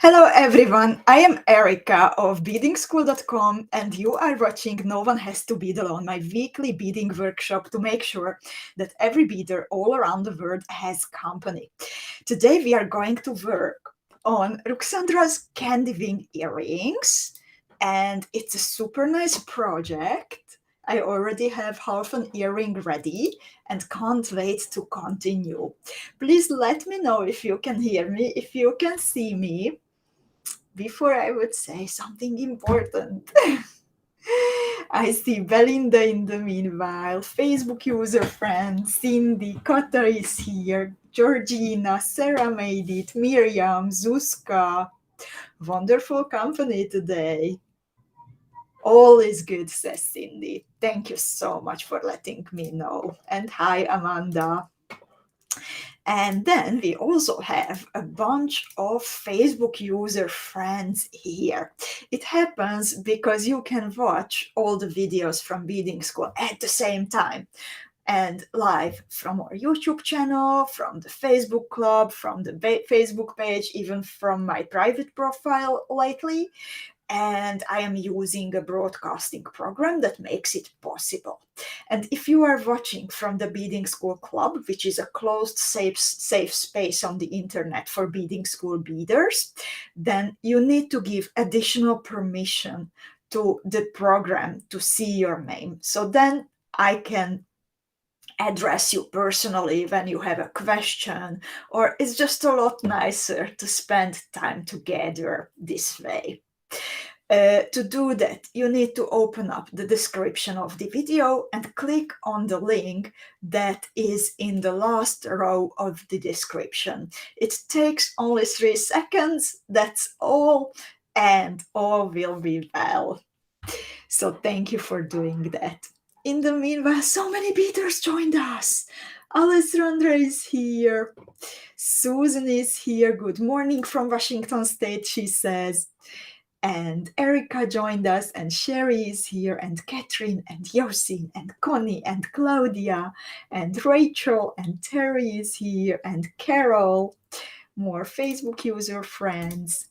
Hello everyone, I am Erica of beadingschool.com and you are watching No One Has to Bead Alone, my weekly beading workshop to make sure that every beader all around the world has company. Today we are going to work on Ruxandra's CANDYWING earrings, and it's a super nice project. I already have half an earring ready and can't wait to continue. Please let me know if you can hear me, if you can see me, before I would say something important. I see Belinda in the meanwhile, Facebook user friend, Cindy, Kata is here, Georgina, Sarah made it, Miriam, Zuzka. Wonderful company today. All is good, says Cindy. Thank you so much for letting me know. And hi, Amanda. And then we also have a bunch of Facebook user friends here. It happens because you can watch all the videos from Beading School at the same time and live from our YouTube channel, from the Facebook club, from the Facebook page, even from my private profile lately. And I am using a broadcasting program that makes it possible. And if you are watching from the Beading School Club, which is a closed, safe space on the internet for Beading School beaders, then you need to give additional permission to the program to see your name. So then I can address you personally when you have a question, or it's just a lot nicer to spend time together this way. To do that, you need to open up the description of the video and click on the link that is in the last row of the description. It takes only 3 seconds, that's all, and all will be well. So thank you for doing that. In the meanwhile, so many beaters joined us. Alessandra is here. Susan is here. Good morning from Washington State, she says. And Erica joined us, and Sherry is here, and Catherine, and Yosin, and Connie, and Claudia, and Rachel, and Terry is here, and Carol. More Facebook user friends.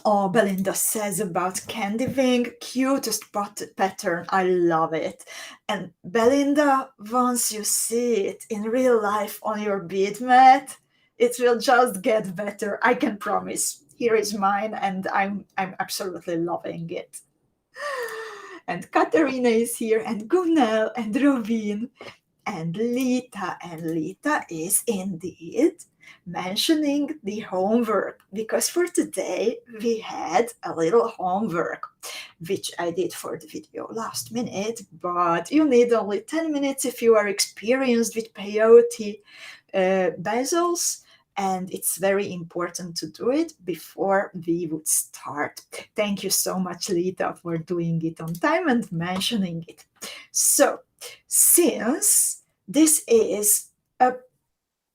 Oh, Belinda says about CANDYWING, cutest pattern, I love it. And Belinda, once you see it in real life on your bead mat, it will just get better, I can promise. Here is mine, and I'm absolutely loving it. And Katerina is here, and Gunnar, and Robin, and Lita is indeed mentioning the homework, because for today we had a little homework which I did for the video last minute, but you need only 10 minutes if you are experienced with peyote bezels, and it's very important to do it before we would start. Thank you so much, Lita, for doing it on time and mentioning it. So since this is a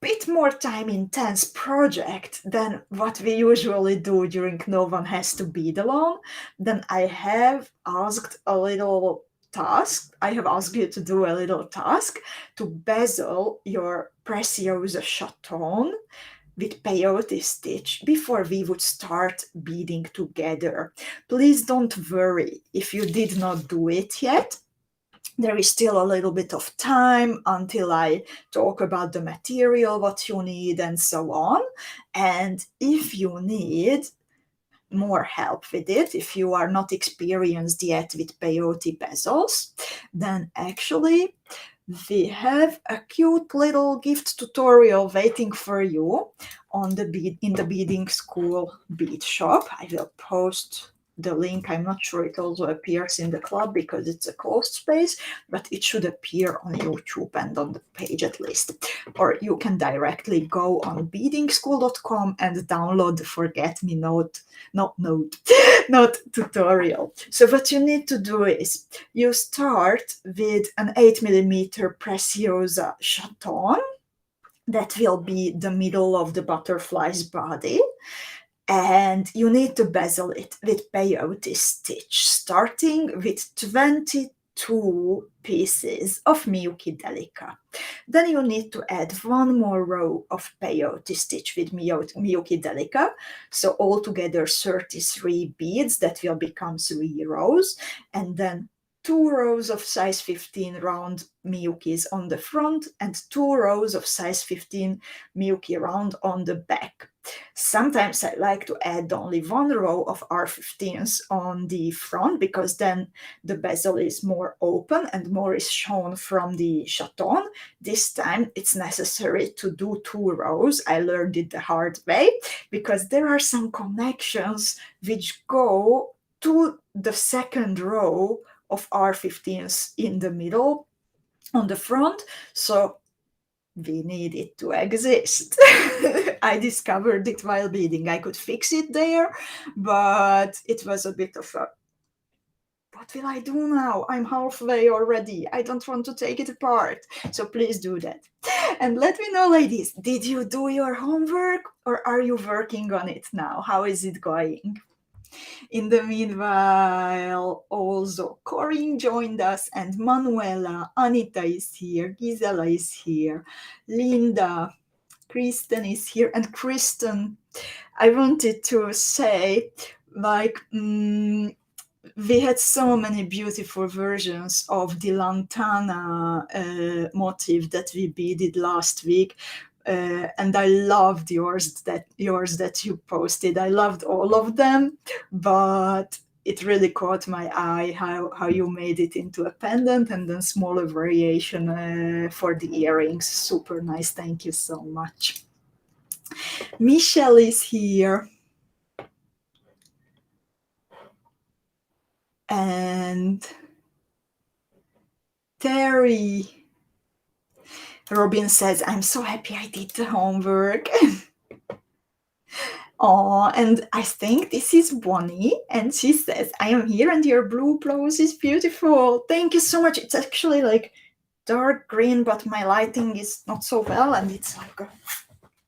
bit more time intense project than what we usually do during No One Has to Bead Alone, then I have asked a little task. I have asked you to do a little task to bezel your Preciosa chaton with peyote stitch before we would start beading together. Please don't worry if you did not do it yet. There is still a little bit of time until I talk about the material, what you need, and so on. And if you need more help with it, if you are not experienced yet with peyote bezels, then actually we have a cute little gift tutorial waiting for you on in the Beading School bead shop. I will post the link. I'm not sure it also appears in the club because it's a closed space, but it should appear on YouTube and on the page at least. Or you can directly go on beadingschool.com and download the not tutorial. So what you need to do is you start with an 8mm Preciosa chaton. That will be the middle of the butterfly's body. And you need to bezel it with peyote stitch, starting with 20 2 pieces of Miyuki Delica. Then you need to add 1 more row of peyote stitch with Miyuki Delica. So altogether 33 beads that will become 3 rows. And then 2 rows of size 15 round Miyukis on the front and 2 rows of size 15 Miyuki round on the back. Sometimes I like to add only 1 row of R15s on the front because then the bezel is more open and more is shown from the chaton. This time it's necessary to do 2 rows. I learned it the hard way because there are some connections which go to the second row of R15s in the middle on the front. So we need it to exist. I discovered it while beading. I could fix it there, but it was a bit of a, what will I do now? I'm halfway already. I don't want to take it apart. So please do that. And let me know, ladies, did you do your homework or are you working on it now? How is it going? In the meanwhile, also Corinne joined us, and Manuela, Anita is here, Gisela is here, Linda, Kristen is here, and Kristen, I wanted to say, like, we had so many beautiful versions of the lantana motif that we beaded last week. And I loved yours that you posted. I loved all of them, but it really caught my eye how you made it into a pendant and then smaller variation for the earrings. Super nice. Thank you so much. Michelle is here. And Terry. Robin says, I'm so happy I did the homework. Oh, and I think this is Bonnie, and she says, I am here and your blue blouse is beautiful. Thank you so much. It's actually like dark green, but my lighting is not so well, and it's like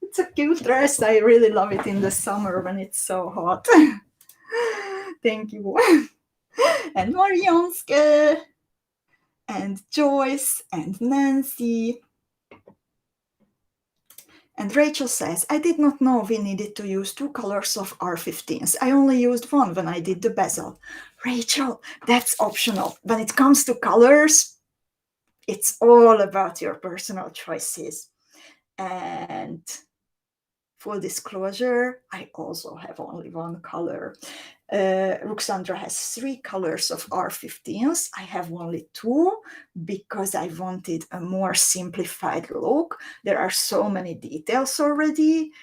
it's a cute dress. I really love it in the summer when it's so hot. Thank you. And Marianske, and Joyce, and Nancy. And Rachel says, I did not know we needed to use 2 colors of R15s. I only used 1 when I did the bezel. Rachel, that's optional. When it comes to colors, it's all about your personal choices. And full disclosure, I also have only 1 color. Ruxandra has 3 colors of R15s. I have only 2 because I wanted a more simplified look. There are so many details already,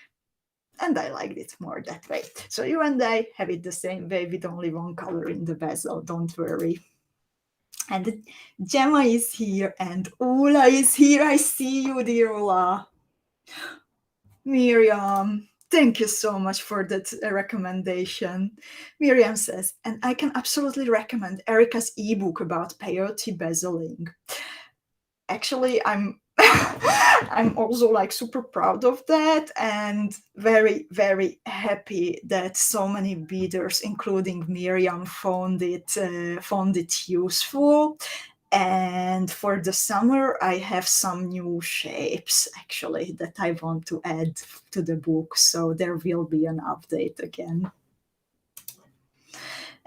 and I liked it more that way. So you and I have it the same way with only 1 color in the bezel, don't worry. And Gemma is here, and Ula is here. I see you, dear Ula. Miriam, thank you so much for that recommendation. Miriam says, and I can absolutely recommend Erica's ebook about peyote bezeling. Actually, I'm I'm also like super proud of that and very, very happy that so many beaders, including Miriam, found it useful. And for the summer, I have some new shapes actually that I want to add to the book. So there will be an update again.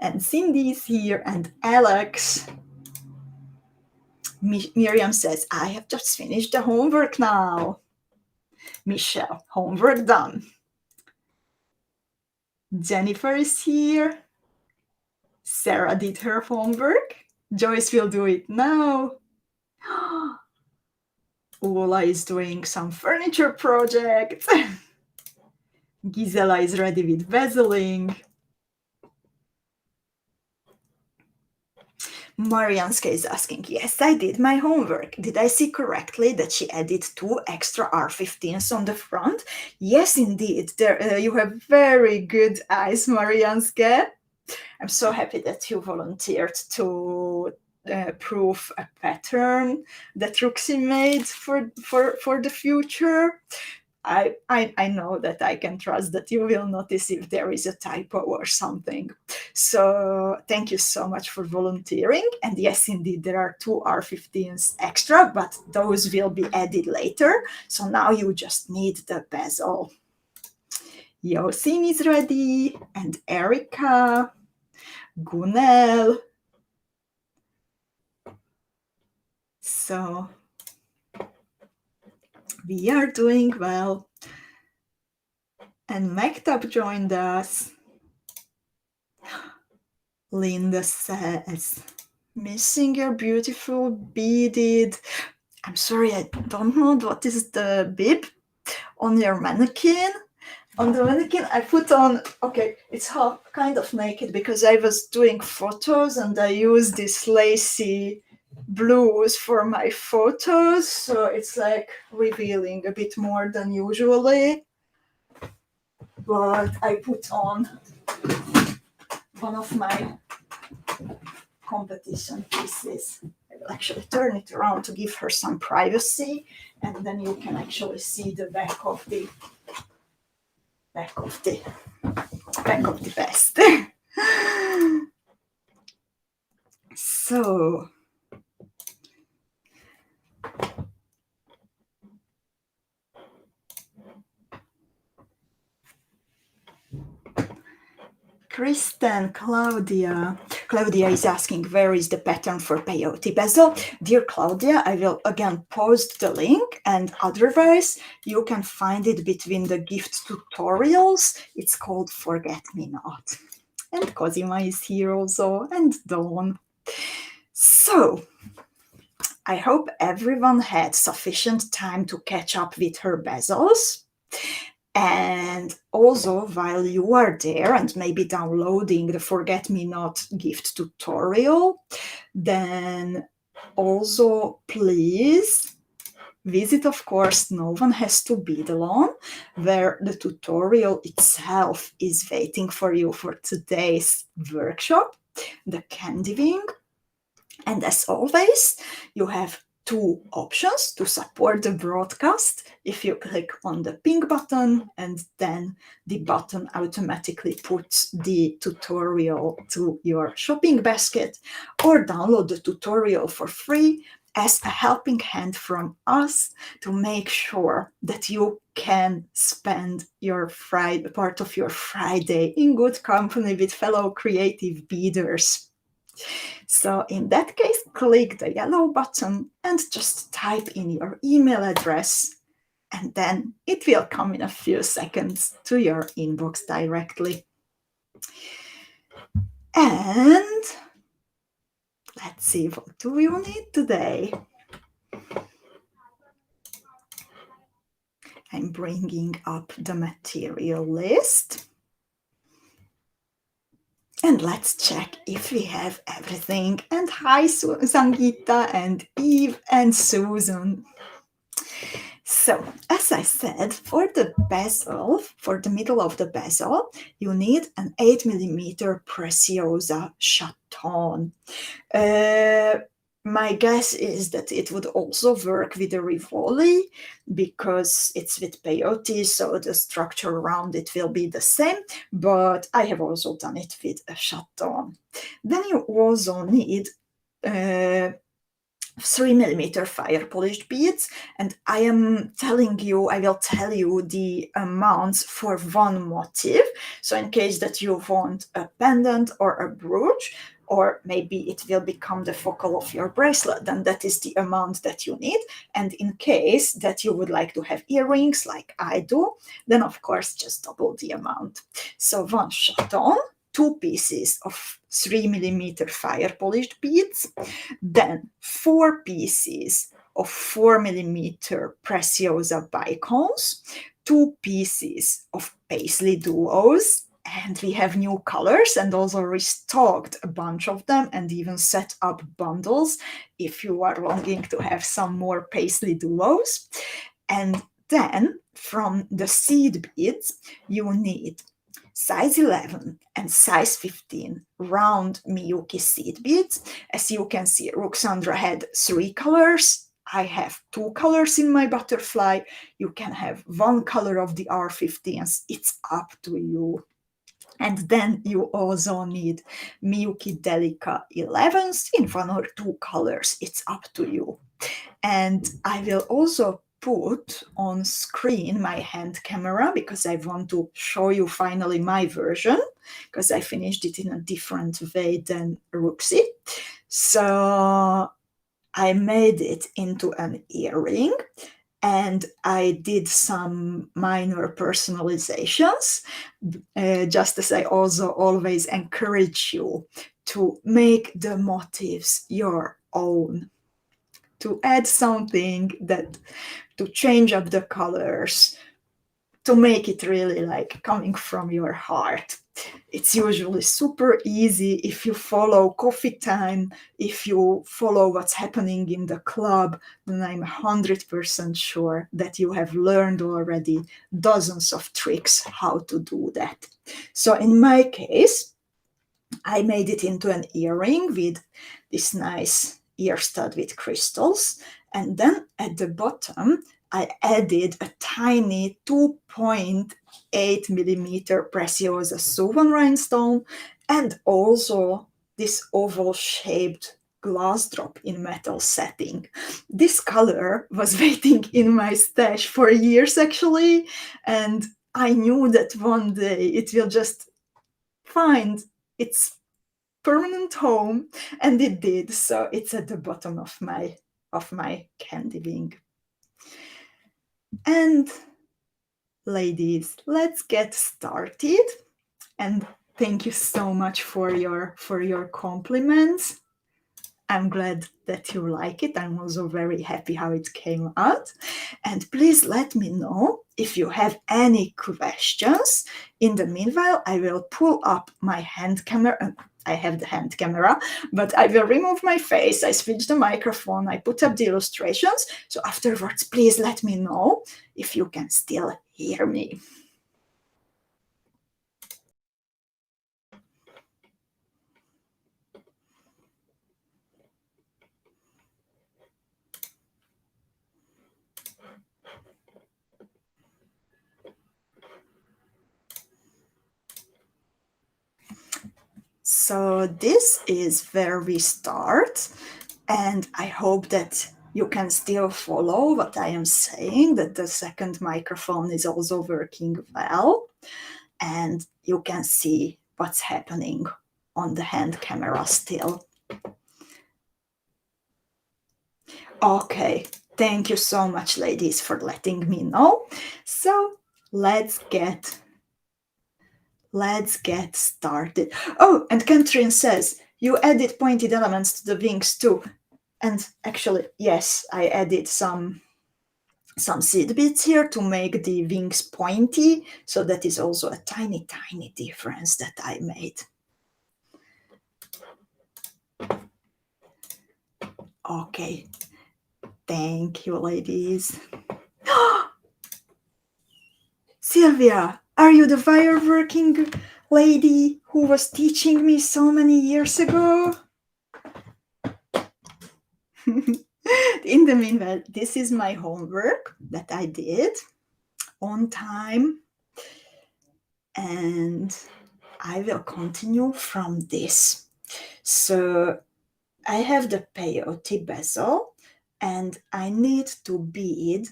And Cindy is here, and Alex. Miriam says, I have just finished the homework now. Michelle, homework done. Jennifer is here. Sarah did her homework. Joyce will do it now. Ula is doing some furniture project. Gisela is ready with bezeling. Marianska is asking, yes, I did my homework. Did I see correctly that she added 2 extra R15s on the front? Yes, indeed. You have very good eyes, Marianska. I'm so happy that you volunteered to proof a pattern that Ruxi made for the future. I know that I can trust that you will notice if there is a typo or something. So thank you so much for volunteering. And yes, indeed, there are 2 R15s extra, but those will be added later. So now you just need the bezel. Yosin is ready, and Erica, Gunel. So we are doing well. And Mektab joined us. Linda says, missing your beautiful beaded. I'm sorry, I don't know what is the bib on your mannequin. On the mannequin, I put on, okay, it's half kind of naked because I was doing photos and I used this lacy blues for my photos. So it's like revealing a bit more than usually. But I put on one of my competition pieces. I will actually turn it around to give her some privacy, and then you can actually see the back of the vest. So Kristen, Claudia is asking, where is the pattern for Peyote bezel? Dear Claudia, I will again post the link, and otherwise you can find it between the gift tutorials. It's called Forget Me Not. And Cosima is here also, and Dawn. So I hope everyone had sufficient time to catch up with her bezels. And also, while you are there and maybe downloading the Forget Me Not gift tutorial, then also please visit, of course, No One Has to Bead Alone, where the tutorial itself is waiting for you for today's workshop, the CANDYWING. And as always, you have 2 options to support the broadcast. If you click on the pink button, and then the button automatically puts the tutorial to your shopping basket, or download the tutorial for free as a helping hand from us to make sure that you can spend your part of your Friday in good company with fellow creative beaders. So in that case, click the yellow button and just type in your email address, and then it will come in a few seconds to your inbox directly. And let's see, what do we need today? I'm bringing up the material list. And let's check if we have everything. And hi, Sangeeta and Eve and Susan. So, as I said, for the bezel, for the middle of the bezel, you need an 8mm Preciosa chaton. My guess is that it would also work with a Rivoli because it's with Peyote, so the structure around it will be the same, but I have also done it with a chaton. Then you also need 3mm fire polished beads, and I will tell you the amounts for one motif. So in case that you want a pendant or a brooch, or maybe it will become the focal of your bracelet, then that is the amount that you need. And in case that you would like to have earrings like I do, then of course just double the amount. So 1 chaton, 2 pieces of 3mm fire polished beads, then 4 pieces of 4mm Preciosa bicones, 2 pieces of PaisleyDuos, and we have new colors and also restocked a bunch of them and even set up bundles if you are longing to have some more PaisleyDuos. And then from the seed beads, you need size 11 and size 15 round Miyuki seed beads. As you can see, Ruxandra had 3 colors. I have two colors in my butterfly. You can have one color of the R15s. It's up to you. And then you also need Miyuki Delica 11s in one or two colors. It's up to you. And I will also put on screen my hand camera because I want to show you finally my version, because I finished it in a different way than Ruxy. So I made it into an earring, and I did some minor personalizations, just as I also always encourage you to make the motifs your own, to add something, that to change up the colors, to make it really like coming from your heart. It's usually super easy if you follow coffee time, if you follow what's happening in the club, then I'm 100% sure that you have learned already dozens of tricks how to do that. So in my case, I made it into an earring with this nice ear stud with crystals. And then at the bottom, I added a tiny 2.8 millimeter Preciosa Suvan rhinestone, and also this oval shaped glass drop in metal setting. This color was waiting in my stash for years actually, and I knew that one day it will just find its permanent home, and it did. So it's at the bottom of my candy wing. And ladies, let's get started. And thank you so much for your compliments. I'm glad that you like it. I'm also very happy how it came out. And please let me know if you have any questions. In the meanwhile, I will pull up my hand camera. I have the hand camera, but I will remove my face. I switch the microphone. I put up the illustrations. So afterwards, please let me know if you can still hear me. So this is where we start, and I hope that you can still follow what I am saying, that the second microphone is also working well, and you can see what's happening on the hand camera still. Okay, thank you so much, ladies, for letting me know. So let's get started. Oh, and Catherine says, you added pointed elements to the wings too. And actually, yes, I added some seed beads here to make the wings pointy. So that is also a tiny, tiny difference that I made. Okay, thank you, ladies. Sylvia, are you the fireworking lady who was teaching me so many years ago? In the meanwhile, this is my homework that I did on time, and I will continue from this. So I have the peyote bezel, and I need to bead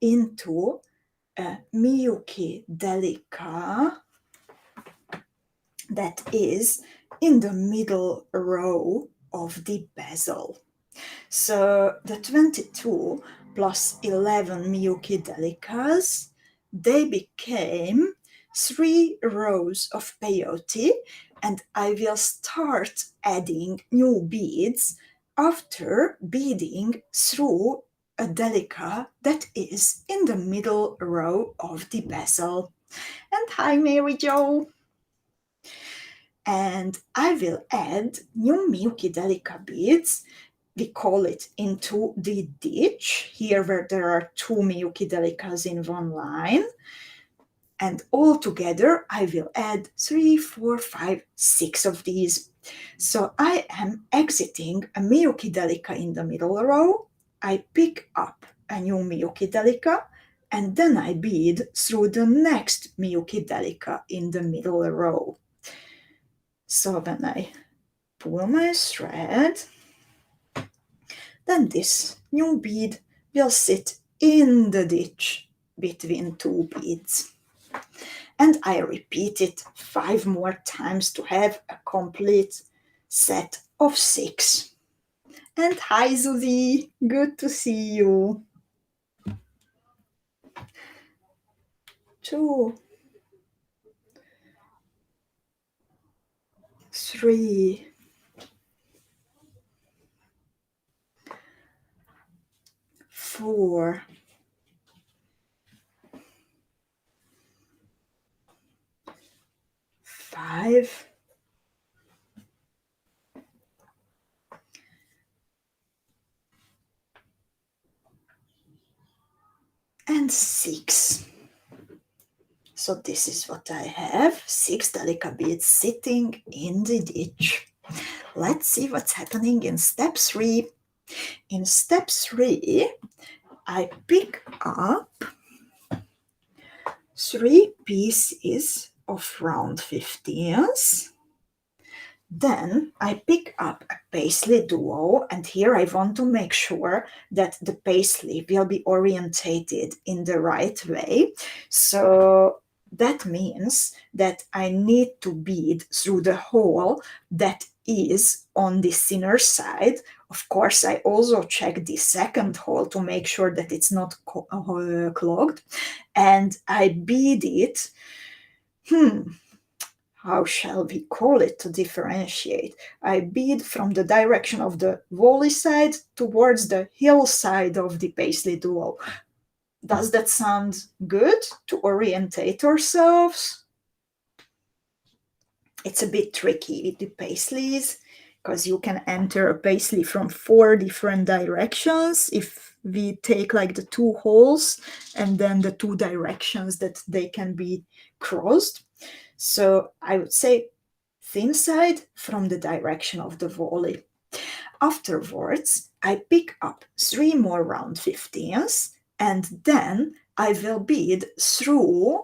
into a Miyuki Delica that is in the middle row of the bezel. So the 22 plus 11 Miyuki Delicas, they became 3 rows of peyote, and I will start adding new beads after beading through a Delica that is in the middle row of the bezel. And hi, Mary Jo! And I will add new Miyuki Delica beads. We call it into the ditch, here where there are 2 Miyuki Delicas in one line. And all together, I will add 3, 4, 5, 6 of these. So I am exiting a Miyuki Delica in the middle row, I pick up a new Miyuki Delica, and then I bead through the next Miyuki Delica in the middle row. So when I pull my thread, then this new bead will sit in the ditch between two beads. And I repeat it 5 more times to have a complete set of 6. And hi Susie, good to see you. 2, 3, 4, 5, and 6. So this is what I have, 6 Delica beads sitting in the ditch. Let's see what's happening in step 3. In step 3, I pick up 3 pieces of round 15s. Then I pick up a PaisleyDuo, and here I want to make sure that the paisley will be orientated in the right way. So that means that I need to bead through the hole that is on the inner side. Of course, I also check the second hole to make sure that it's not clogged, and I bead it. How shall we call it to differentiate? I bead from the direction of the volley side towards the hill side of the PaisleyDuo. Does that sound good to orientate ourselves? It's a bit tricky with the paisleys because you can enter a paisley from 4 different directions if we take like the 2 holes and then the 2 directions that they can be crossed. So I would say thin side from the direction of the volley. Afterwards, I pick up 3 more round 15s, and then I will bead through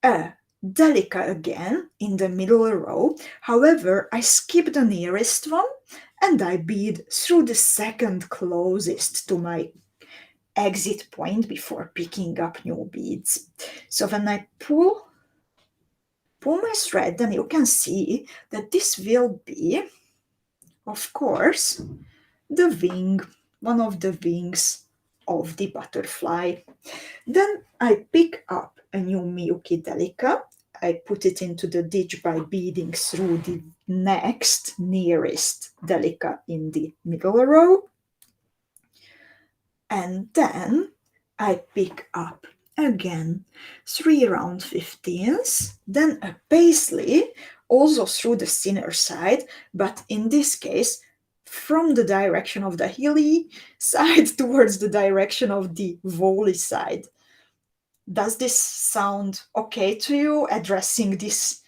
a Delica again in the middle row. However, I skip the nearest one and I bead through the second closest to my exit point before picking up new beads. So when I pull my thread, then you can see that this will be, of course, the wing, one of the wings of the butterfly. Then I pick up a new Miyuki Delica. I put it into the ditch by beading through the next nearest Delica in the middle row. And then I pick up again 3 round 15s, then a paisley, also through the thinner side, but in this case from the direction of the hilly side towards the direction of the volley side. Does this sound okay to you, addressing these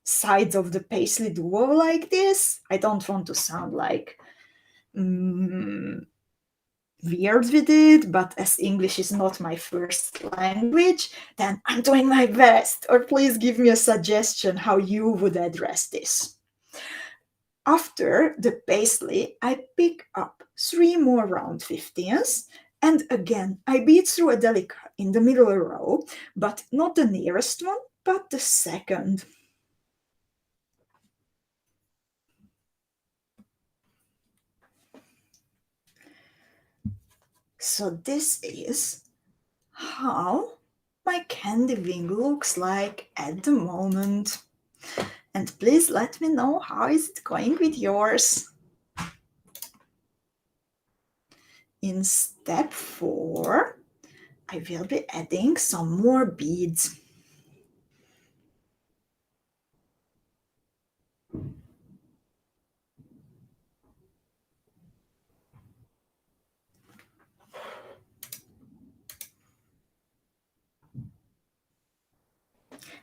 sides of the PaisleyDuo like this? I don't want to sound like weird with it, but as English is not my first language, then I'm doing my best. Or please give me a suggestion how you would address this. After the paisley, I pick up 3 more round 15s, and again I bead through a Delica in the middle row, but not the nearest one, but the second. So this is how my candy wing looks like at the moment. And please let me know how is it going with yours. In step 4, I will be adding some more beads.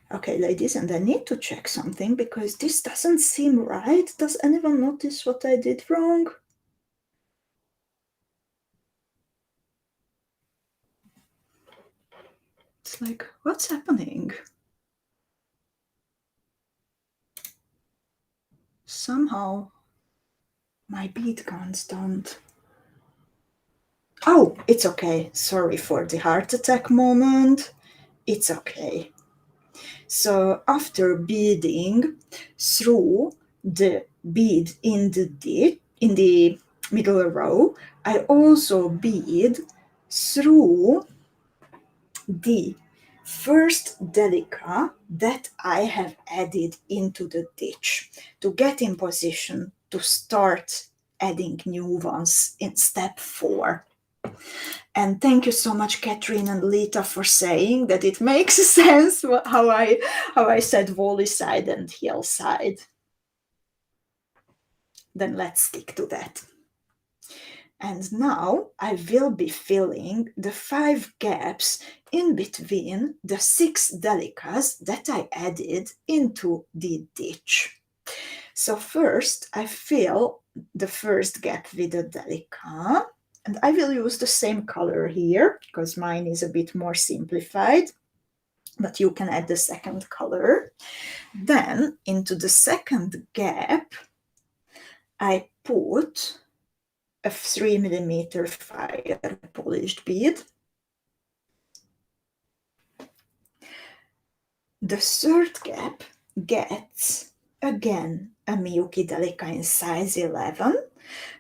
Okay, ladies, and I need to check something because this doesn't seem right. Does anyone notice what I did wrong? It's like, what's happening? Somehow my bead guns don't. Oh, it's okay. Sorry for the heart attack moment. It's okay. So after beading through the bead in the middle row, I also bead through the first delica that I have added into the ditch to get in position to start adding new ones in step 4. And thank you so much, Catherine and Lita, for saying that it makes sense how I said volley side and heel side. Then let's stick to that. And now I will be filling the 5 gaps in between the 6 delicas that I added into the ditch. So first I fill the first gap with a delica, and I will use the same color here because mine is a bit more simplified, but you can add the second color. Then into the second gap I put a 3mm fire polished bead. The third gap gets again a Miyuki Delica in size 11.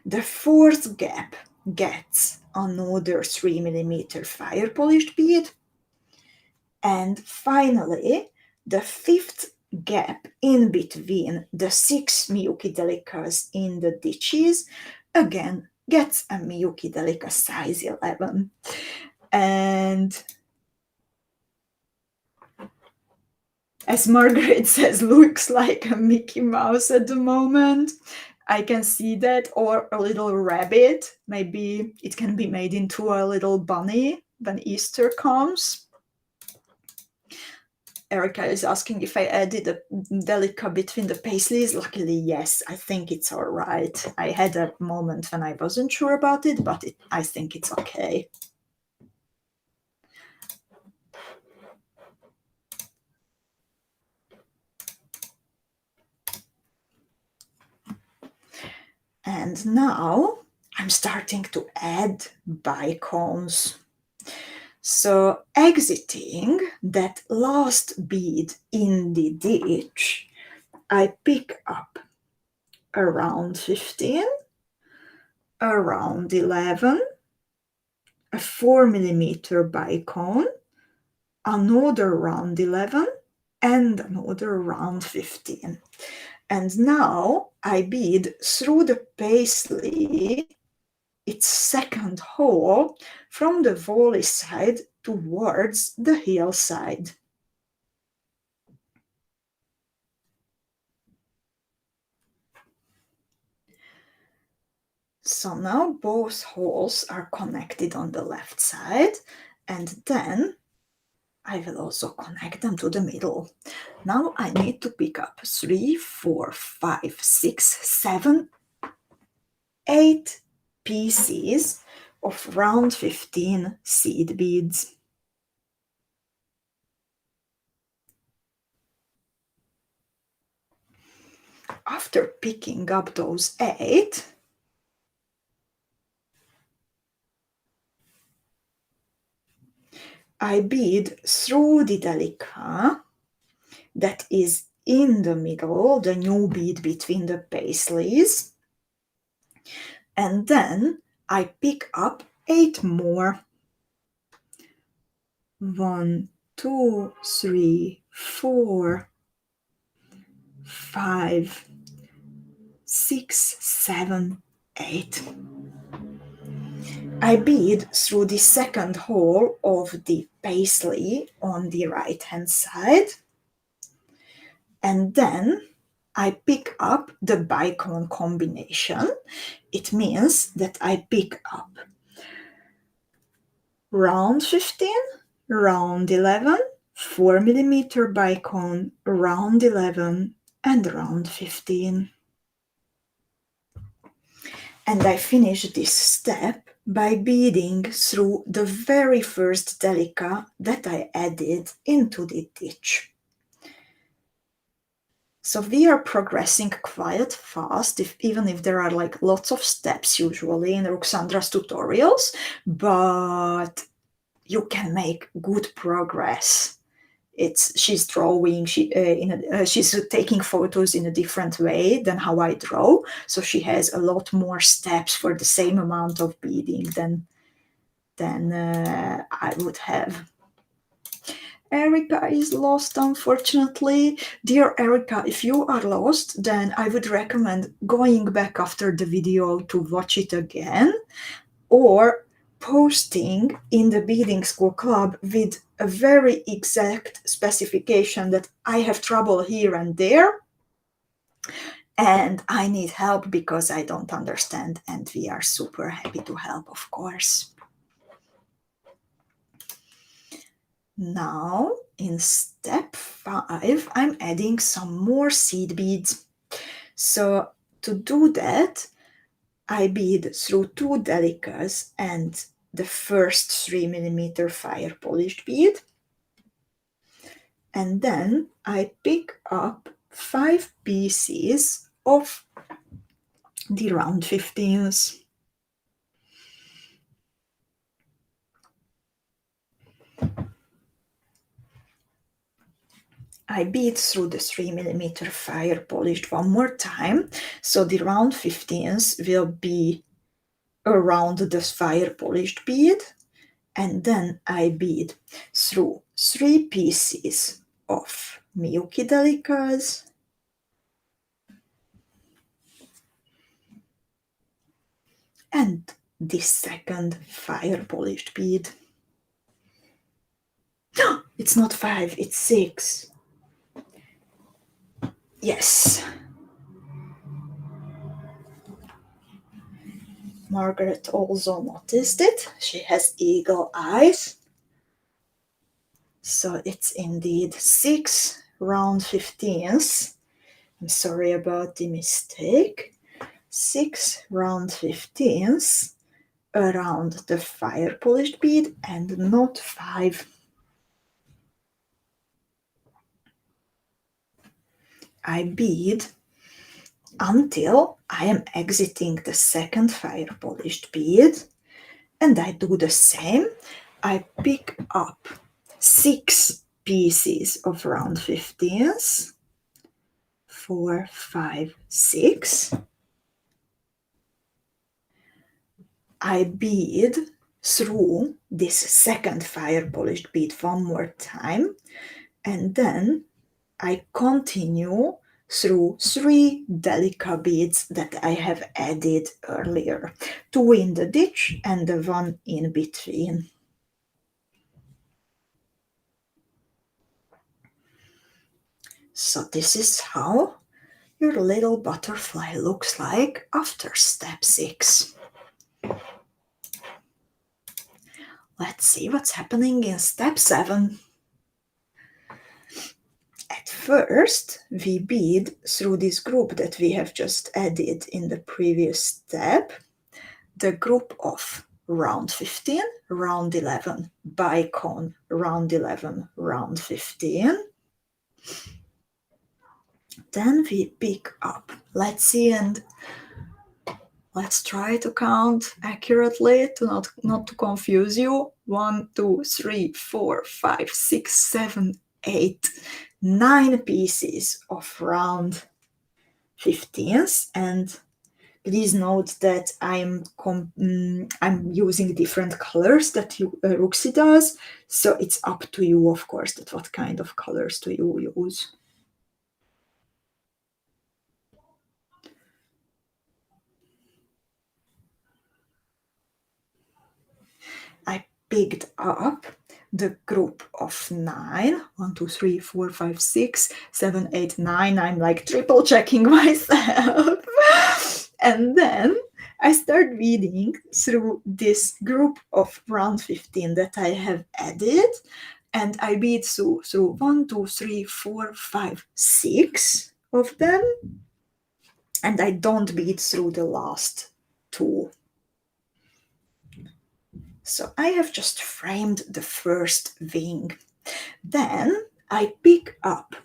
The fourth gap gets another 3mm fire polished bead. And finally, the fifth gap in between the 6 Miyuki Delicas in the ditches again gets a Miyuki Delica size 11. And as Margaret says, looks like a Mickey Mouse at the moment. I can see that, or a little rabbit. Maybe it can be made into a little bunny when Easter comes. Erica is asking if I added a delica between the paisleys. Luckily, yes, I think it's all right. I had a moment when I wasn't sure about it, but I think it's okay. And now I'm starting to add bicones. So exiting that last bead in the ditch, I pick up around 15, around 11, a 4mm bicone, another round 11, and another round 15. And now I bead through the paisley its second hole from the volley side towards the heel side. So now both holes are connected on the left side, and then I will also connect them to the middle. Now I need to pick up 3, 4, 5, 6, 7, 8 pieces of round 15 seed beads. After picking up those 8, I bead through the delica that is in the middle, the new bead between the paisleys, and then I pick up 8 more. 1, 2, 3, 4, 5, 6, 7, 8. I bead through the second hole of the paisley on the right hand side, and then I pick up the bicone combination. It means that I pick up round 15, round 11, 4mm bicone, round 11, and round 15. And I finish this step by beading through the very first Delica that I added into the ditch. So we are progressing quite fast, even if there are like lots of steps usually in Ruxandra's tutorials, but you can make good progress. She's drawing, she's taking photos in a different way than how I draw, so she has a lot more steps for the same amount of beading than I would have. Erica is lost, unfortunately. Dear Erica, if you are lost, then I would recommend going back after the video to watch it again, or posting in the Beading School Club with a very exact specification that I have trouble here and there, and I need help because I don't understand, and we are super happy to help, of course. Now, in step 5, I'm adding some more seed beads. So to do that, I bead through 2 Delicas and the first 3mm fire polished bead. And then I pick up 5 pieces of the round 15s. I bead through the 3mm fire polished one more time, so the round 15s will be around the fire polished bead, and then I bead through 3 pieces of Miyuki Delicas, and the second fire polished bead. It's not 5, it's 6. Yes. Margaret also noticed it. She has eagle eyes. So it's indeed 6 round 15s. I'm sorry about the mistake. 6 round 15s around the fire polished bead and not 5. I bead until I am exiting the second fire polished bead, and I do the same. I pick up 6 pieces of round 15s, 4, 5, 6. I bead through this second fire polished bead one more time, and then I continue through 3 Delica beads that I have added earlier, 2 in the ditch and the one in between. So this is how your little butterfly looks like after step 6. Let's see what's happening in step 7. At first, we bead through this group that we have just added in the previous step, the group of round 15, round 11, bicone, round 11, round 15. Then we pick up, let's see, and let's try to count accurately to not to confuse you. 1, 2, 3, 4, 5, 6, 7, 8, 9 pieces of round 15s, and please note that I'm using different colors that Ruxi does, so it's up to you, of course, that what kind of colors do you use. I picked up the group of 9. 1, 2, 3, 4, 5, 6, 7, 8, 9. I'm like triple checking myself. And then I start beading through this group of round 15 that I have added, and I bead through 1, 2, 3, 4, 5, 6 of them, and I don't bead through the last 2. So I have just framed the first wing. Then I pick up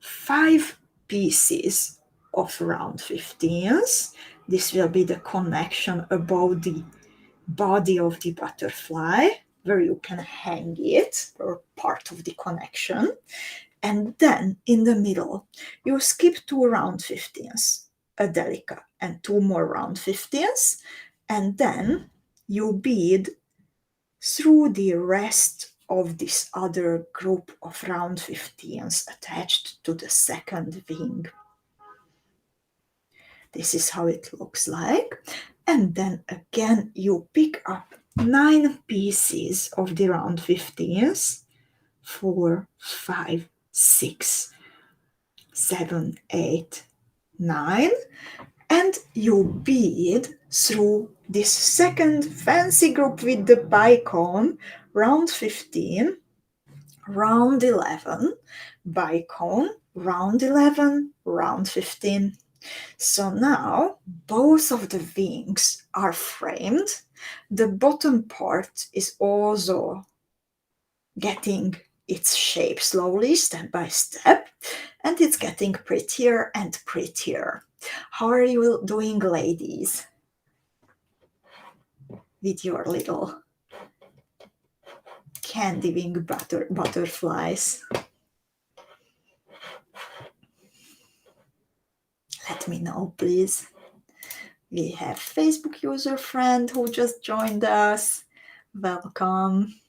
5 pieces of round 15s. This will be the connection above the body of the butterfly, where you can hang it, or part of the connection. And then in the middle, you skip 2 round 15s, a delica, and 2 more round 15s, and then you bead through the rest of this other group of round 15s attached to the second wing. This is how it looks like. And then again, you pick up 9 pieces of the round 15s, 4, 5, 6, 7, 8, 9, and you bead through this second fancy group with the bicone, round 15, round 11, bicone, round 11, round 15. So now both of the wings are framed. The bottom part is also getting its shape slowly, step by step, and it's getting prettier and prettier. How are you doing, ladies, with your little candy wing butterflies? Let me know, please. We have Facebook user friend who just joined us. Welcome.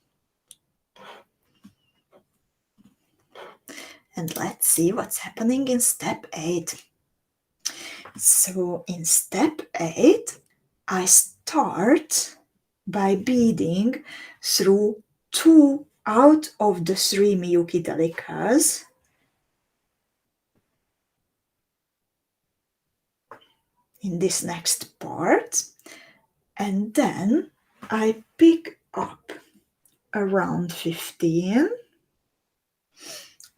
And let's see what's happening in step 8. So in step 8, I start by beading through 2 out of the 3 Miyuki Delicas. In this next part, and then I pick up around 15.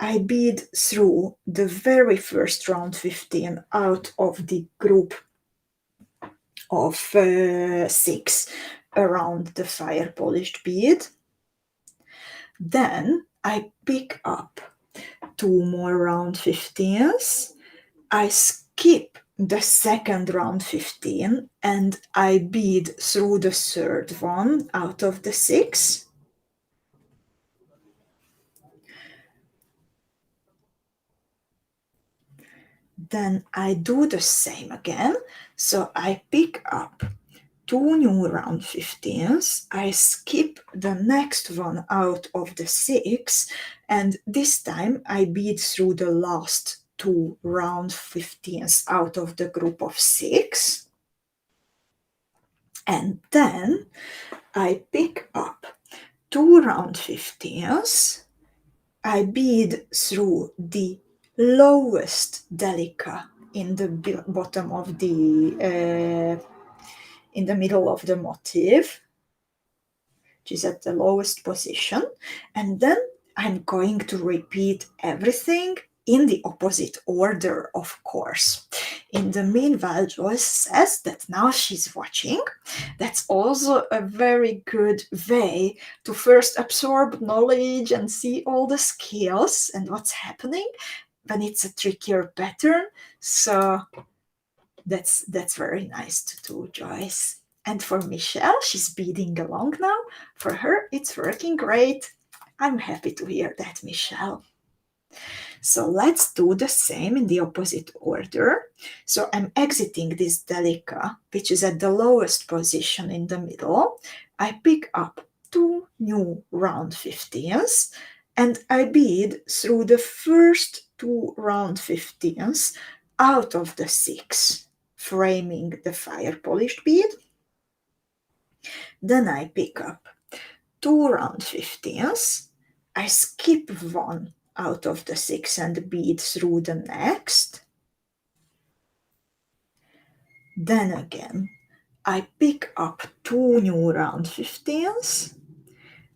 I bead through the very first round 15 out of the group of 6 around the fire polished bead. Then I pick up 2 more round 15s. I skip the second round 15 and I bead through the third one out of the 6. Then I do the same again. So I pick up 2 new round 15s. I skip the next one out of the 6, and this time I bead through the last 2 round 15s out of the group of 6. And then I pick up 2 round 15s. I bead through the lowest delica in the bottom of the in the middle of the motif, which is at the lowest position, and then I'm going to repeat everything in the opposite order, of course. In the meanwhile, Joyce says that now she's watching. That's also a very good way to first absorb knowledge and see all the skills and what's happening when it's a trickier pattern. So that's very nice to do, Joyce. And for Michelle, she's beading along now. For her, it's working great. I'm happy to hear that, Michelle. So let's do the same in the opposite order. So I'm exiting this delica, which is at the lowest position in the middle. I pick up 2 new round 15s and I bead through the first 2 round 15s out of the 6, framing the fire polished bead. Then I pick up 2 round 15s. I skip 1 out of the 6 and bead through the next. Then again, I pick up 2 new round 15s.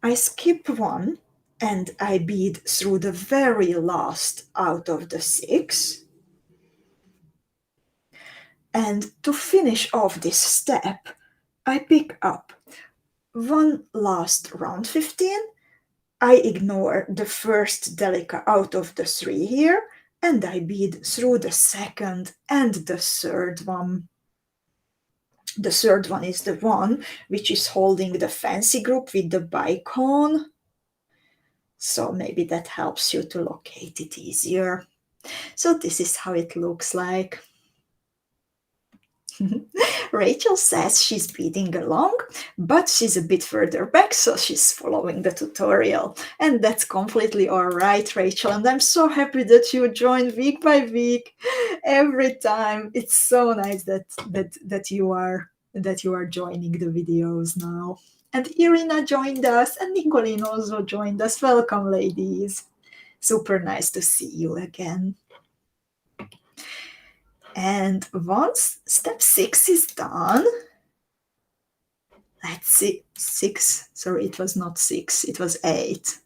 I skip 1 and I bead through the very last out of the 6. And to finish off this step, I pick up one last round 15. I ignore the first Delica out of the 3 here, and I bead through the second and the third one. The third one is the one which is holding the fancy group with the bicone. So maybe that helps you to locate it easier. So this is how it looks like. Rachel says she's beading along, but she's a bit further back, so she's following the tutorial. And that's completely all right, Rachel. And I'm so happy that you join week by week, every time. It's so nice that you are joining the videos now. And Irina joined us, and Nicolene also joined us. Welcome, ladies. Super nice to see you again. And once step 6 is done, let's see, 6, sorry, it was not 6, it was 8.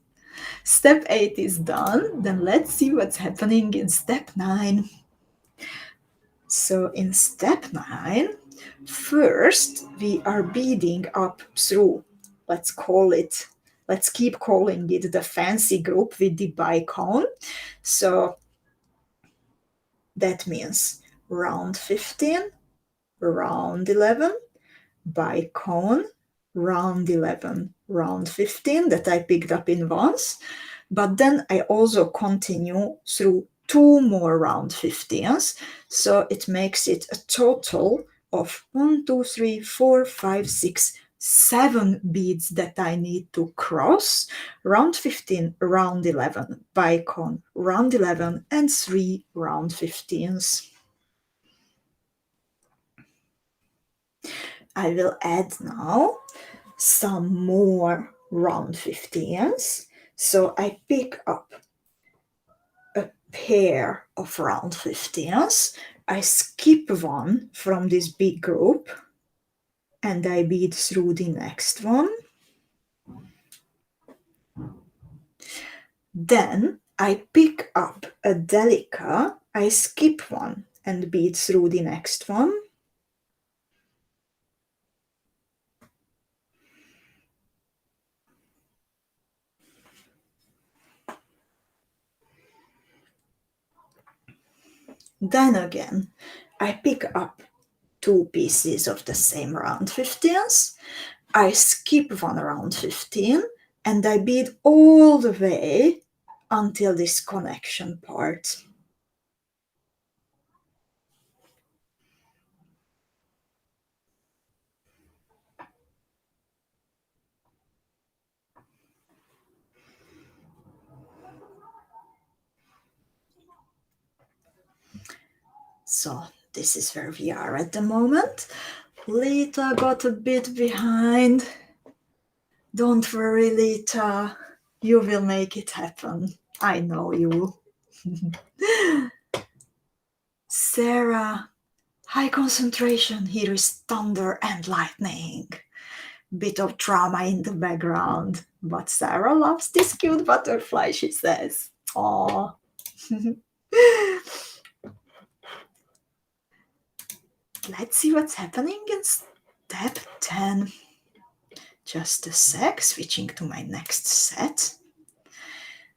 Step 8 is done, then let's see what's happening in step 9. So in step 9, first we are beading up through, let's keep calling it the fancy group with the bicone. So that means round 15, round 11, bicone, round 11, round 15 that I picked up in once, but then I also continue through 2 more round 15s, so it makes it a total of 1, 2, 3, 4, 5, 6, 7 beads that I need to cross, round 15, round 11, bicone, round 11, and 3 round 15s. I will add now some more round 15s. So I pick up a pair of round 15s. I skip one from this big group and I bead through the next one. Then I pick up a Delica, I skip one and bead through the next one. Then again, I pick up 2 pieces of the same round 15s. I skip one round 15 and I bead all the way until this connection part. So this is where we are at the moment. Lita got a bit behind. Don't worry, Lita. You will make it happen. I know you. Sarah, high concentration. Here is thunder and lightning. Bit of drama in the background. But Sarah loves this cute butterfly, she says. Aww. Let's see what's happening in step 10. Just a sec, switching to my next set.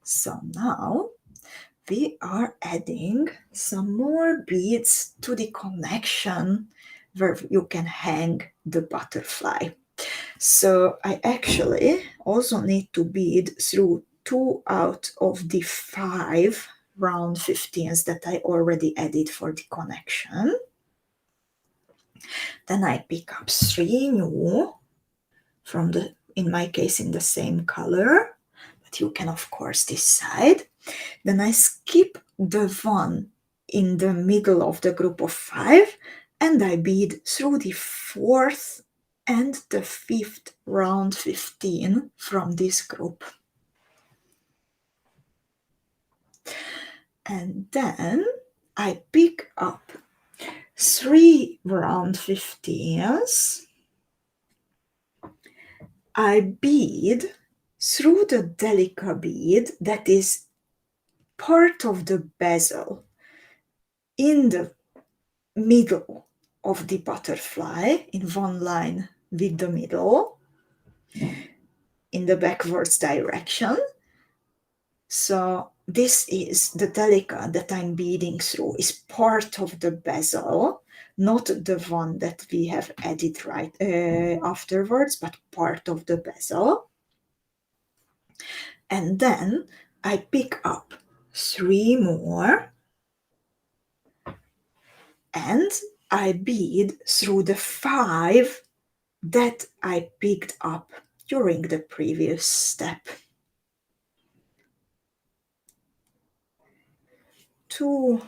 So now we are adding some more beads to the connection where you can hang the butterfly. So I actually also need to bead through 2 out of the 5 round 15s that I already added for the connection. Then I pick up 3 new from the, in my case, in the same color, but you can of course decide. Then I skip the one in the middle of the group of 5 and I bead through the 4th and the 5th round 15 from this group. And then I pick up 3 round 15s. I bead through the Delica bead that is part of the bezel in the middle of the butterfly in one line with the middle. in the backwards direction. So this is the Delica that I'm beading through, is part of the bezel, not the one that we have added right afterwards, but part of the bezel. And then I pick up 3 more and I bead through the 5 that I picked up during the previous step. 2,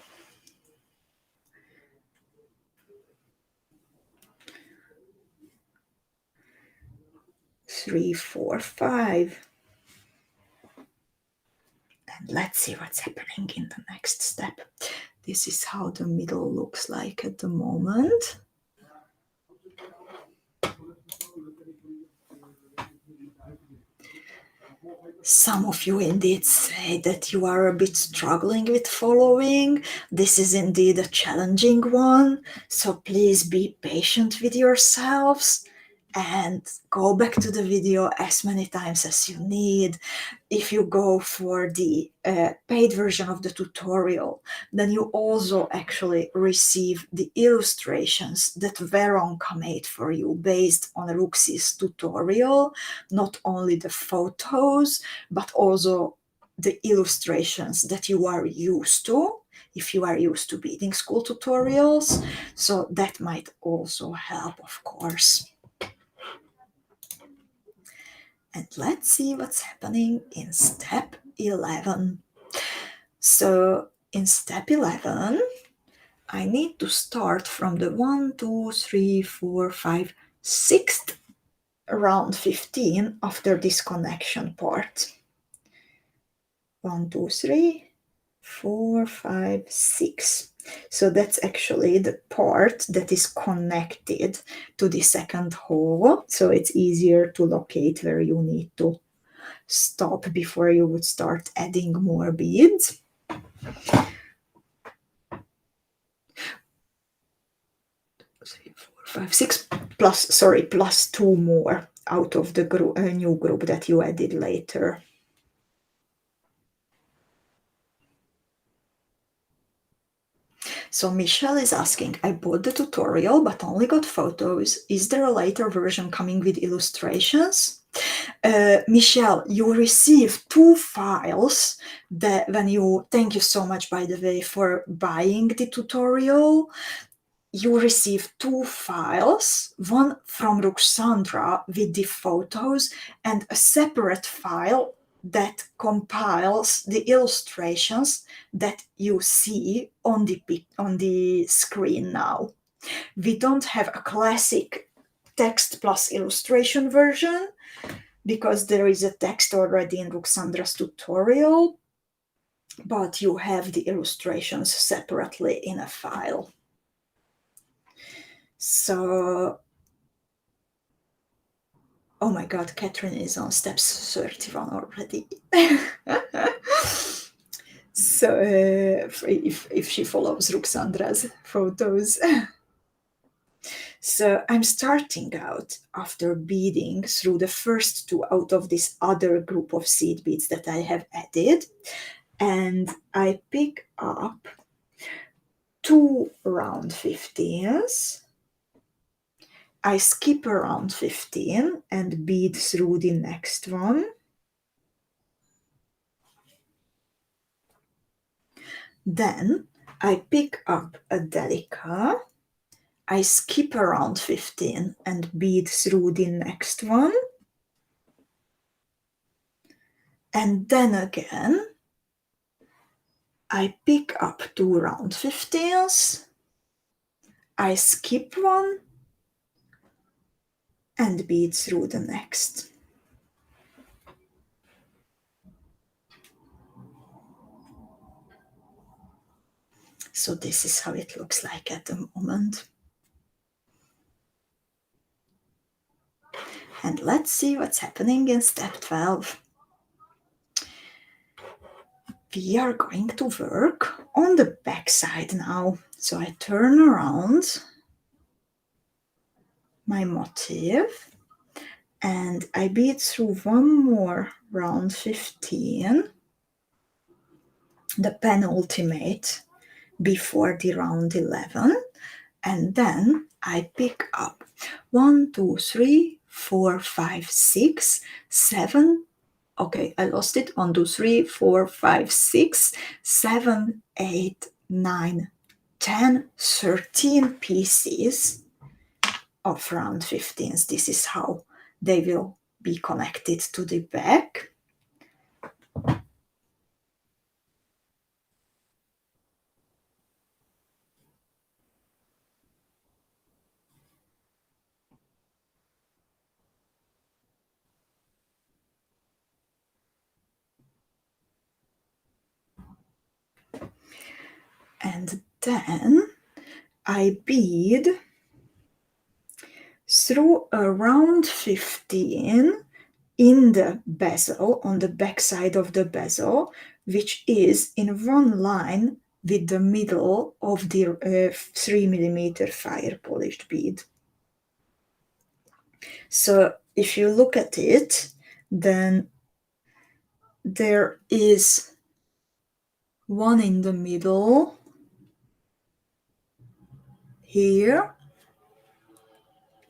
3, 4, 5. And let's see what's happening in the next step. This is how the middle looks like at the moment. Some of you indeed say that you are a bit struggling with following. This is indeed a challenging one, so please be patient with yourselves and go back to the video as many times as you need. If you go for the paid version of the tutorial, then you also actually receive the illustrations that Veronica made for you based on Rux's tutorial, not only the photos, but also the illustrations that you are used to, if you are used to beading school tutorials. So that might also help, of course. And let's see what's happening in step 11. So in step 11, I need to start from the 1, 2, 3, 4, 5, 6th round 15 after this connection part. 1, 2, 3, 4, 5, 6. So that's actually the part that is connected to the second hole. So it's easier to locate where you need to stop before you would start adding more beads. 3, 4, 5, 6 plus 2 more out of the new group that you added later. So Michelle is asking, I bought the tutorial but only got photos. Is there a later version coming with illustrations? Michelle, you receive 2 files that when you, thank you so much by the way for buying the tutorial. You receive 2 files, one from Ruxandra with the photos and a separate file that compiles the illustrations that you see on the screen now. We don't have a classic text plus illustration version because there is a text already in Ruxandra's tutorial, but you have the illustrations separately in a file. So, oh my God, Catherine is on step 31 already. So if she follows Ruxandra's photos. So I'm starting out after beading through the first 2 out of this other group of seed beads that I have added, and I pick up 2 round 15s. I skip around 15 and bead through the next one. Then I pick up a Delica. I skip around 15 and bead through the next one. And then again, I pick up 2 round 15s. I skip one and bead through the next. So this is how it looks like at the moment. And let's see what's happening in step 12. We are going to work on the back side now. So I turn around my motif and I bead through one more round 15, the penultimate before the round 11, and then I pick up 1, 2, 3, 4, 5, 6, 7. Okay, I lost it. 1, 2, 3, 4, 5, 6, 7, 8, 9, 10, 13 pieces of round 15s. This is how they will be connected to the back. And then I bead through a round 15 in the bezel, on the back side of the bezel, which is in one line with the middle of the 3mm fire polished bead. So if you look at it, then there is one in the middle here,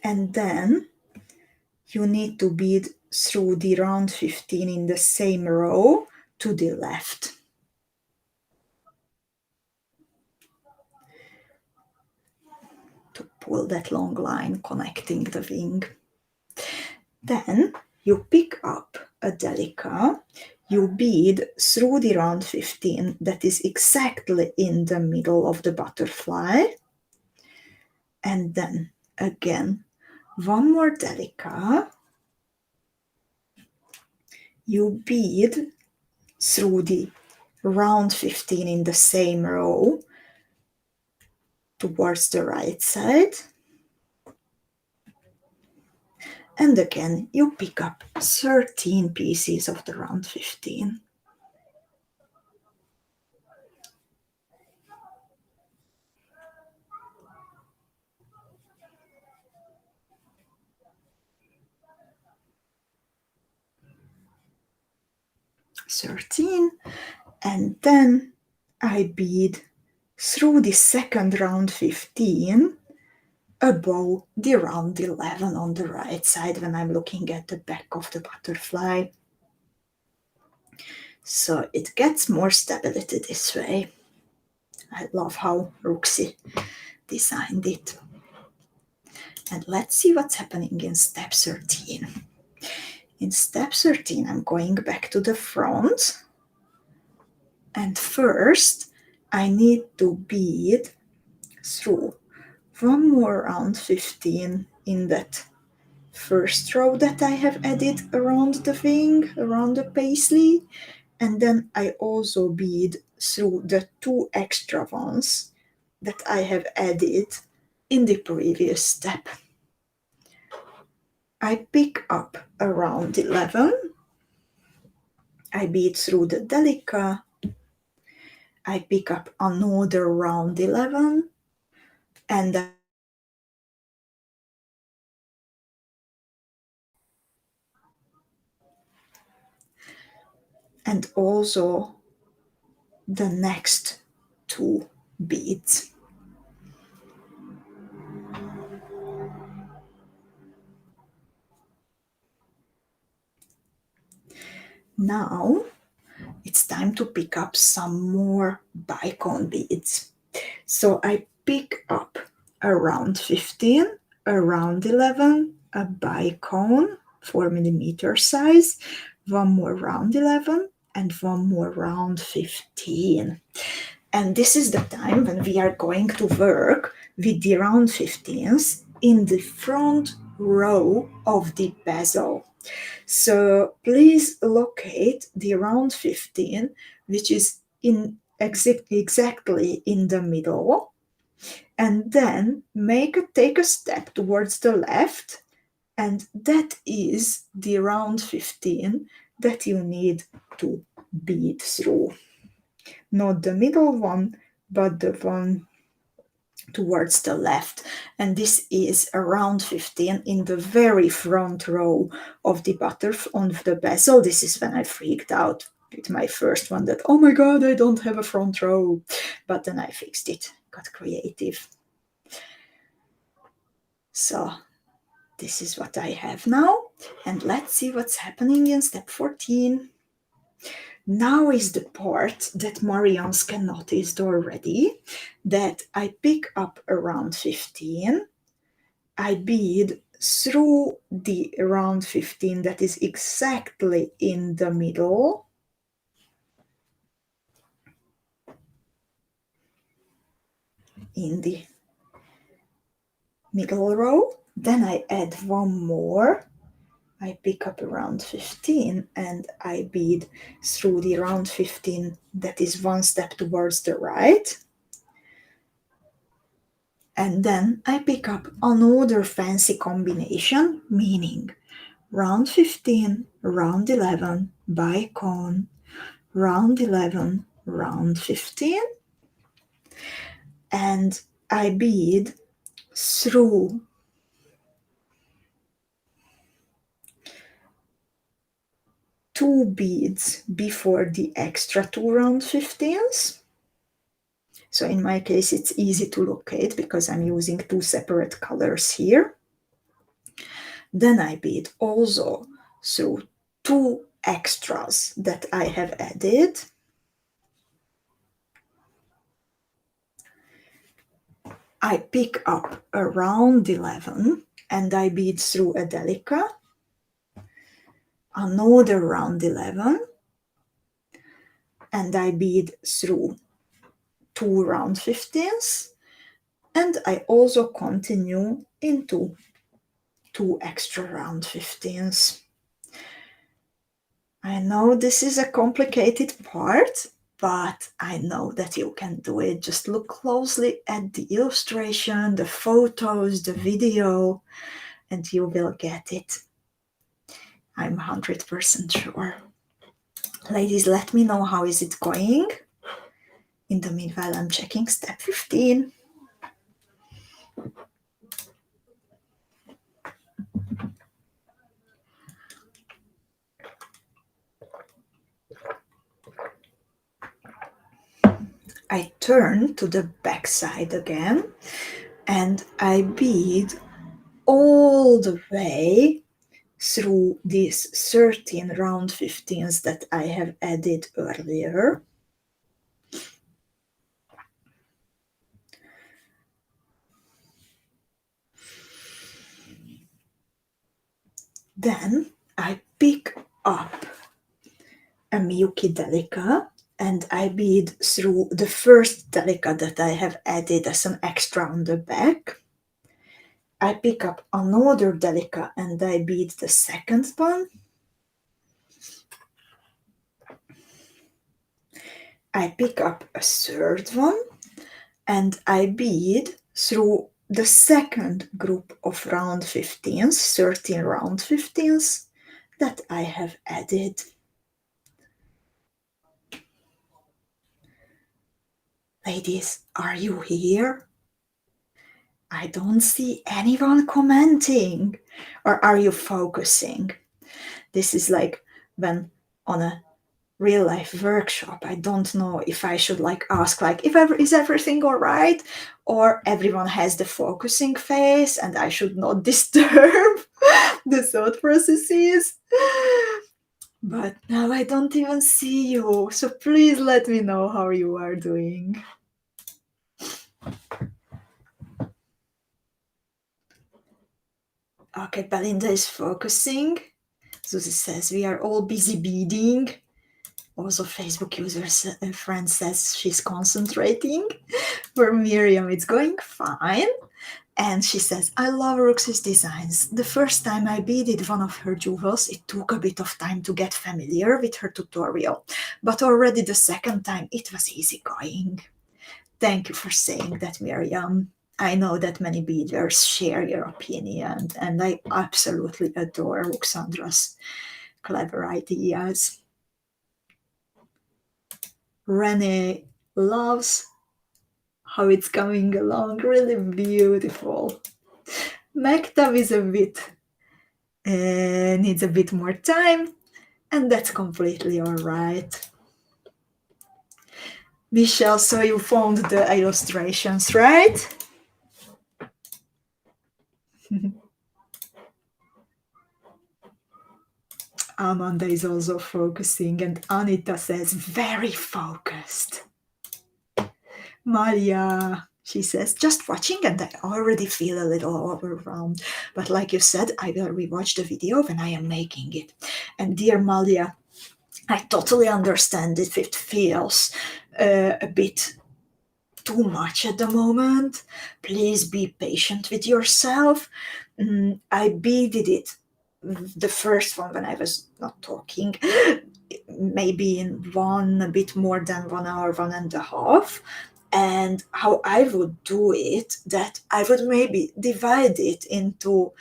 and then you need to bead through the round 15 in the same row to the left. To pull that long line connecting the wing. Then you pick up a Delica, you bead through the round 15 that is exactly in the middle of the butterfly, and then again one more Delica, you bead through the round 15 in the same row towards the right side, and again you pick up 13 pieces of the round 15. And then I bead through the second round 15 above the round 11 on the right side when I'm looking at the back of the butterfly. So it gets more stability this way. I love how Ruxy designed it. And let's see what's happening in step 13. In step 13, I'm going back to the front. And first, I need to bead through one more round 15 in that first row that I have added around the wing, around the paisley, and then I also bead through the 2 extra ones that I have added in the previous step. I pick up around 11, I bead through the Delica, I pick up another round 11, and also the next 2 beads. Now it's time to pick up some more bicone beads. So I pick up around 15, around 11, a bicone, 4mm size, one more round 11, and one more round 15. And this is the time when we are going to work with the round 15s in the front row of the bezel. So please locate the round 15, which is in exactly in the middle, and then take a step towards the left, and that is the round 15 that you need to bead through. Not the middle one, but the one towards the left. And this is a round 15 in the very front row of the butterfly on the bezel. This is when I freaked out with my first one that, oh my god, I don't have a front row. But then I fixed it, got creative. So this is what I have now. And let's see what's happening in step 14. Now is the part that Marianne's can noticed already, that I pick up around 15, I bead through the round 15 that is exactly in the middle, in the middle row. Then I add one more. I pick up around 15 and I bead through the round 15 that is one step towards the right. And then I pick up another fancy combination, meaning round 15, round 11, bicone, round 11, round 15, and I bead through two beads before the extra two round 15s. So in my case, it's easy to locate because I'm using two separate colors here. Then I bead also through two extras that I have added. I pick up around 11 and I bead through a Delica, another round 11, and I bead through two round 15s, and I also continue into two extra round 15s. I know this is a complicated part, but I know that you can do it. Just look closely at the illustration, the photos, the video, and you will get it. I'm 100% sure. Ladies, let me know how is it going. In the meanwhile, I'm checking step 15. I turn to the back side again and I bead all the way through these 13 round 15s that I have added earlier. Then I pick up a Miyuki Delica and I bead through the first Delica that I have added as an extra on the back. I pick up another Delica and I bead the second one. I pick up a third one and I bead through the second group of round 15s, 13 round 15s that I have added. Ladies, are you here? I don't see anyone commenting. Or are you focusing? This is like when on a real life workshop, I don't know if I should like ask like, is everything all right? Or everyone has the focusing phase and I should not disturb the thought processes. But now I don't even see you. So please let me know how you are doing. Okay, Belinda is focusing. Susie says, we are all busy beading. Also, Facebook users friend says she's concentrating. For Miriam, it's going fine. And she says, I love Rux's designs. The first time I beaded one of her jewels, it took a bit of time to get familiar with her tutorial. But already the second time, it was easy going. Thank you for saying that, Miriam. I know that many beaders share your opinion, and I absolutely adore Ruxandra's clever ideas. Renee loves how it's coming along, really beautiful. Makeup is a bit, needs a bit more time, and that's completely all right. Michelle, so you found the illustrations, right? Amanda is also focusing, and Anita says, very focused. Maria, she says, just watching and I already feel a little overwhelmed. But like you said, I will rewatch the video when I am making it. And dear Malia, I totally understand if it feels a bit too much at the moment. Please be patient with yourself. I beaded it, the first one when I was not talking, maybe in a bit more than 1 hour, 1.5 hours. And how I would do it, that I would maybe divide it into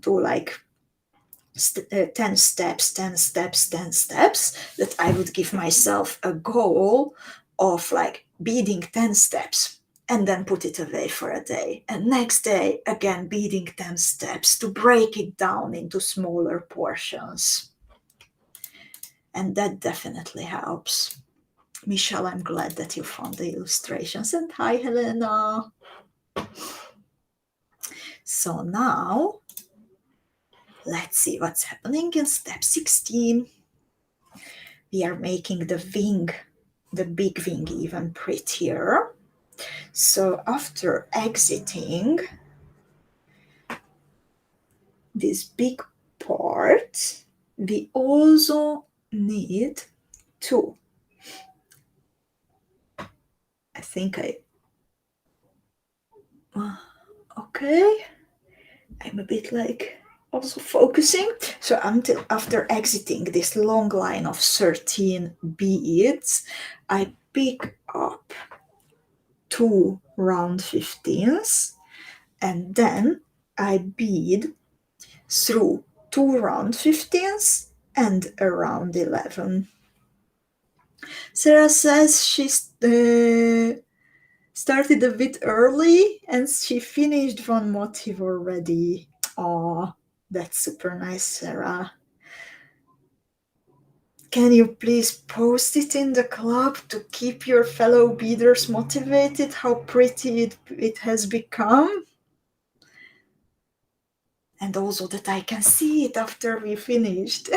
like 10 steps, 10 steps, 10 steps, that I would give myself a goal of like beading 10 steps and then put it away for a day. And next day, again, beading 10 steps to break it down into smaller portions. And that definitely helps. Michelle, I'm glad that you found the illustrations. And hi, Helena. So now, let's see what's happening in step 16. We are making the wing, the big wing, even prettier. So after exiting this big part, we also need to, I think okay, I'm a bit like also focusing. So until after exiting this long line of 13 beads, I pick up 2 round 15s and then I bead through 2 round 15s and a round 11. Sarah says she started a bit early and she finished one motif already. Oh, that's super nice, Sarah. Can you please post it in the club to keep your fellow beaders motivated? How pretty it has become. And also that I can see it after we finished.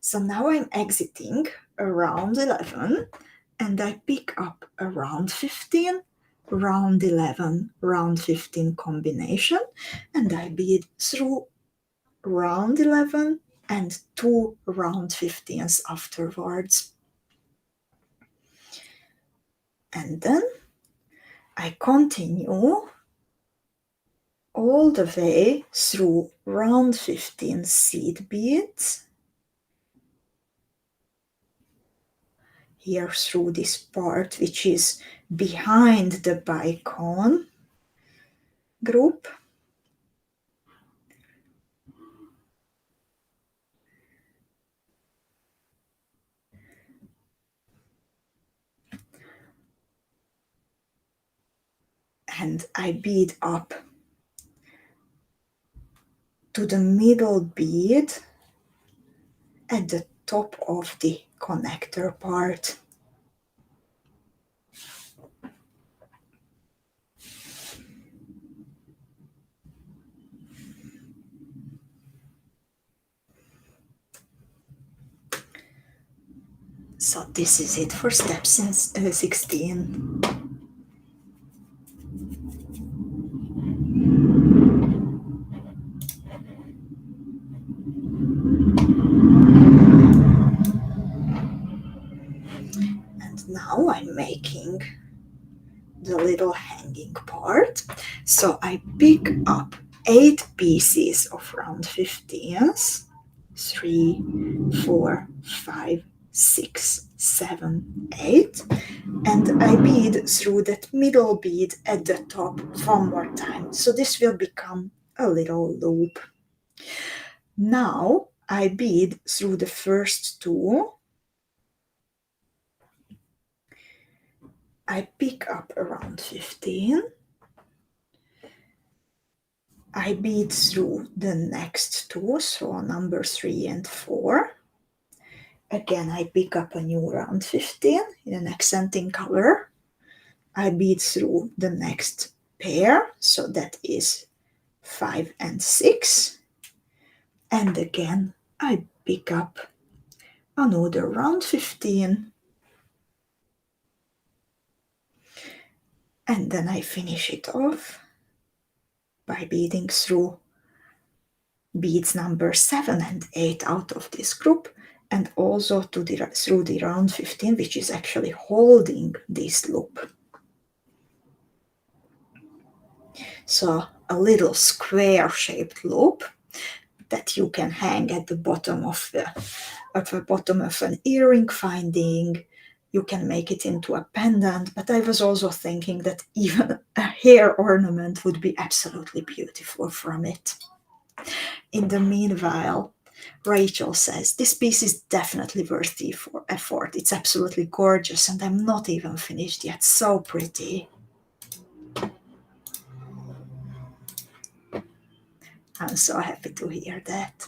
So now I'm exiting around 11 and I pick up around 15, round 11, round 15 combination, and I bead through round 11 and 2 round 15s afterwards. And then I continue all the way through round 15 seed beads, here through this part which is behind the bicone group. And I bead up to the middle bead at the top of the connector part. So this is it for step 16. And now I'm making the little hanging part. So I pick up 8 pieces of round 15s, 3, 4, 5, 6, 7, 8, and I bead through that middle bead at the top one more time. So this will become a little loop. Now I bead through the first 2 I pick up around 15. I bead through the next two, so number 3 and 4. Again, I pick up a new round 15 in an accenting color. I bead through the next pair, so that is 5 and 6. And again, I pick up another round 15. And then I finish it off by beading through beads number 7 and 8 out of this group, and also through the round 15, which is actually holding this loop. So a little square shaped loop that you can hang at the bottom of an earring finding. You can make it into a pendant, but I was also thinking that even a hair ornament would be absolutely beautiful from it. In the meanwhile, Rachel says, this piece is definitely worth the effort. It's absolutely gorgeous, and I'm not even finished yet. So pretty. I'm so happy to hear that.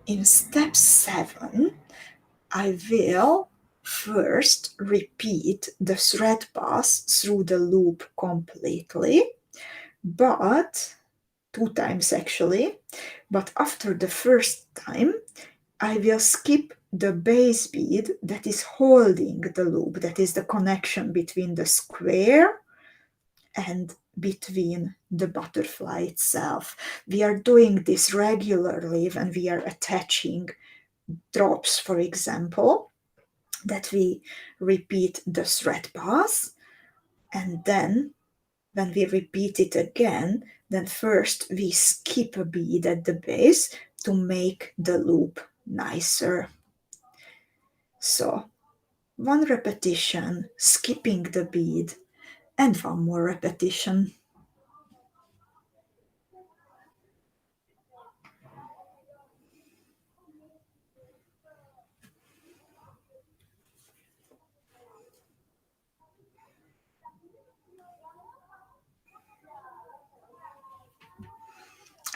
In step 7, I will first repeat the thread pass through the loop completely, but 2 times actually. But after the first time, I will skip the base bead that is holding the loop, that is the connection between the square and between the butterfly itself. We are doing this regularly when we are attaching drops, for example, that we repeat the thread pass, and then when we repeat it again, then first we skip a bead at the base to make the loop nicer. So 1 repetition, skipping the bead, and 1 more repetition.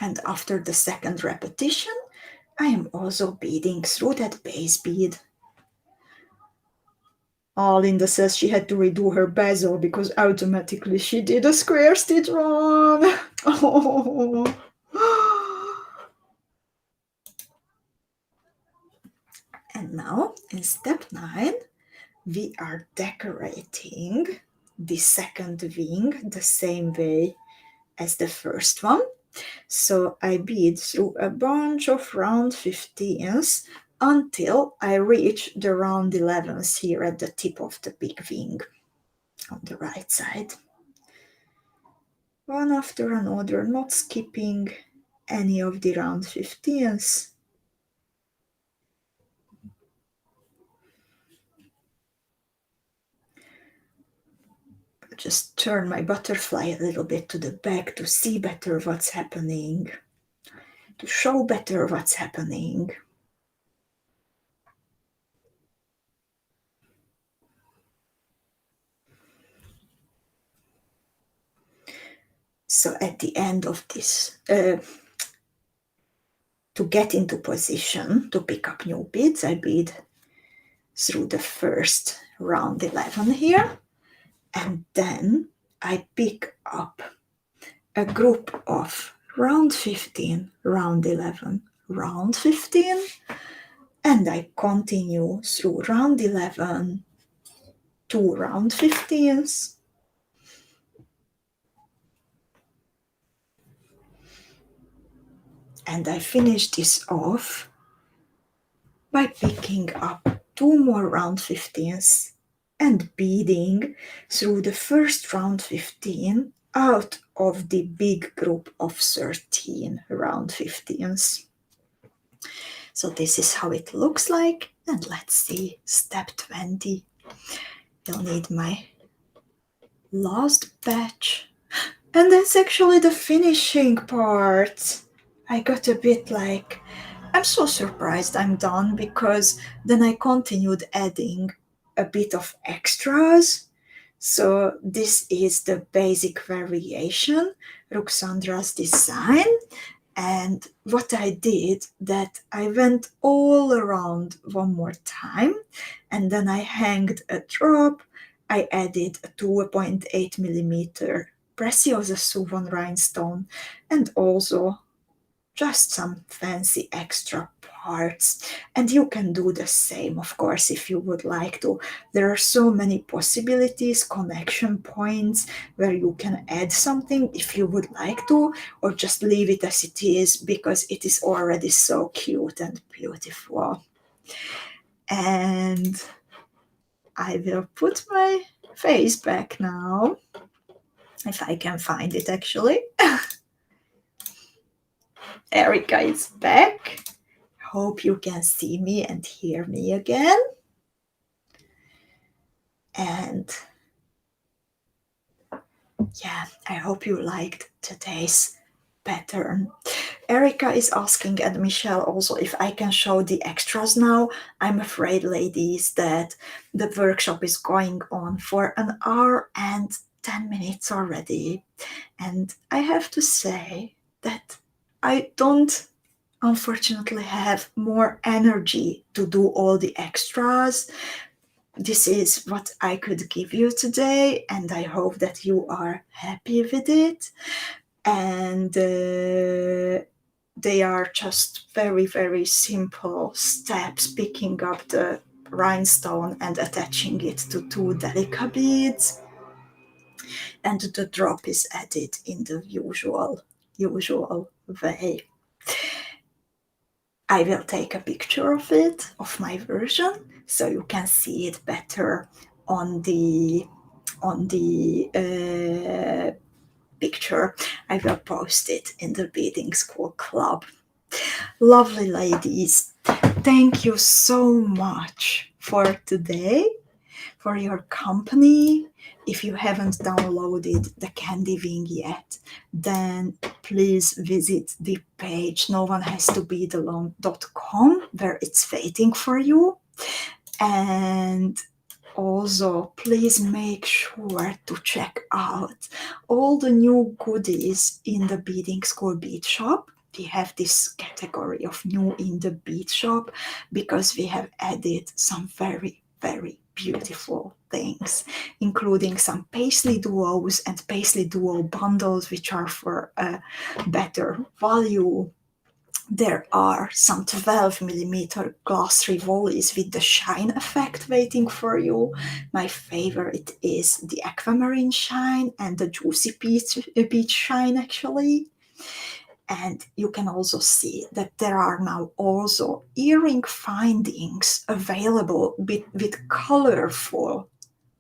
And after the 2nd repetition, I am also beading through that base bead. Linda says she had to redo her bezel because automatically she did a square stitch wrong. Oh. And now in step 9, we are decorating the 2nd wing the same way as the first one. So I bead through a bunch of round 15s until I reach the round 11s here at the tip of the big wing on the right side. One after another, not skipping any of the round 15s. Just turn my butterfly a little bit to the back to see better what's happening, to show better what's happening. So at the end of this, to get into position to pick up new beads, I bead through the first round 11 here, and then I pick up a group of round 15, round 11, round 15, and I continue through round 11, 2 round 15s, and I finish this off by picking up 2 more round 15s and beading through the first round 15 out of the big group of 13 round 15s. So this is how it looks like, and let's see step 20. You'll need my last batch, and that's actually the finishing part. I got a bit like, I'm so surprised I'm done, because then I continued adding a bit of extras So this is the basic variation, Ruxandra's design. And what I did, that I went all around one more time, and then I hanged a drop. I added a 2.8 millimeter Preciosa suvan rhinestone, and also just some fancy extra parts. And you can do the same, of course, if you would like to. There are so many possibilities, connection points where you can add something if you would like to, or just leave it as it is because it is already so cute and beautiful. And I will put my face back now, if I can find it actually. Erica is back. Hope you can see me and hear me again. And yeah, I hope you liked today's pattern. Erica is asking, and Michelle also, if I can show the extras now. I'm afraid, ladies, that the workshop is going on for an hour and 10 minutes already. And I have to say that I don't unfortunately have more energy to do all the extras. This is what I could give you today, and I hope that you are happy with it. And they are just very, very simple steps: picking up the rhinestone and attaching it to 2 Delica beads, and the drop is added in the usual way. I will take a picture of it, of my version, so you can see it better on the picture. I will post it in the Beading School Club. Lovely ladies, thank you so much for today, for your company. If you haven't downloaded the CANDYWING yet, then please visit the page noonehastobedalone.com, where it's waiting for you. And also, please make sure to check out all the new goodies in the Beading School Bead Shop. We have this category of new in the bead shop because we have added some very, very beautiful things, including some PaisleyDuos and PaisleyDuo bundles, which are for a better value. There are some 12 millimeter glass rivolis with the shine effect waiting for you. My favorite is the aquamarine shine and the juicy peach shine, actually. And you can also see that there are now also earring findings available with colorful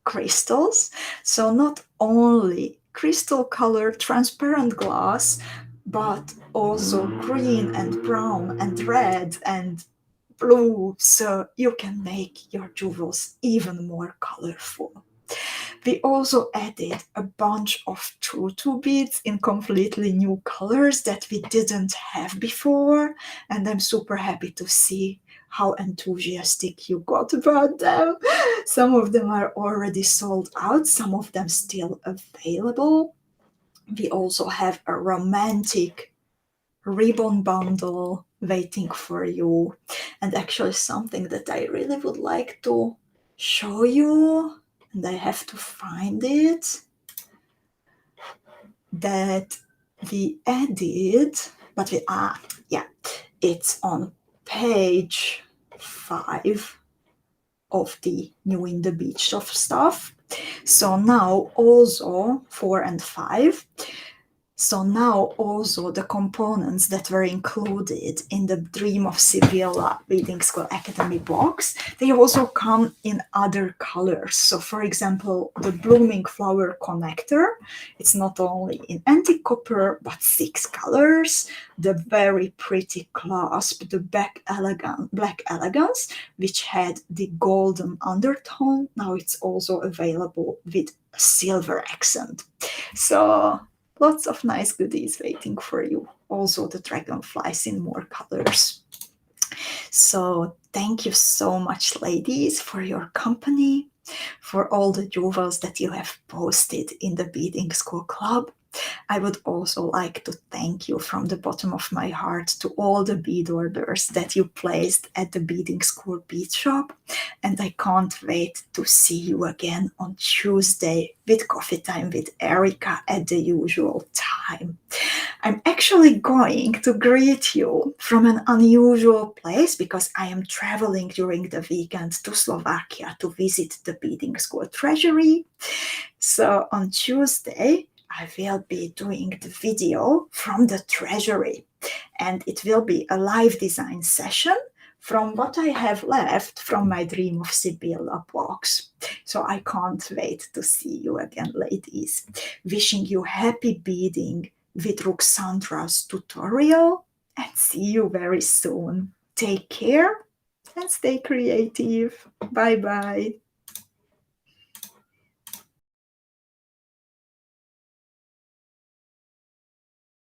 crystals. So not only crystal color transparent glass, but also green and brown and red and blue, so you can make your jewels even more colorful. We also added a bunch of tutu beads in completely new colors that we didn't have before, and I'm super happy to see how enthusiastic you got about them. Some of them are already sold out, some of them still available. We also have a romantic ribbon bundle waiting for you, and actually something that I really would like to show you, and I have to find it, that we added, but it's on page 5 of the new in the beach of stuff. So now also 4 and 5. So now also the components that were included in the Dream of Sibylla Beading School Academy box, they also come in other colors. So for example, the blooming flower connector, it's not only in antique copper, but 6 colors. The very pretty clasp, the Black Elegance, which had the golden undertone. Now it's also available with a silver accent. So lots of nice goodies waiting for you. Also the dragonflies in more colors. So thank you so much, ladies, for your company. for all the jewels that you have posted in the Beading School Club. I would also like to thank you from the bottom of my heart to all the bead orders that you placed at the Beading School bead shop, and I can't wait to see you again on Tuesday with Coffee Time with Erica at the usual time. I'm actually going to greet you from an unusual place because I am traveling during the weekend to Slovakia to visit the Beading School Treasury. So on Tuesday, I will be doing the video from the Treasury, and it will be a live design session from what I have left from my Dream of Sibylla box. So I can't wait to see you again, ladies. Wishing you happy beading with Ruxandra's tutorial, and see you very soon. Take care and stay creative. Bye bye.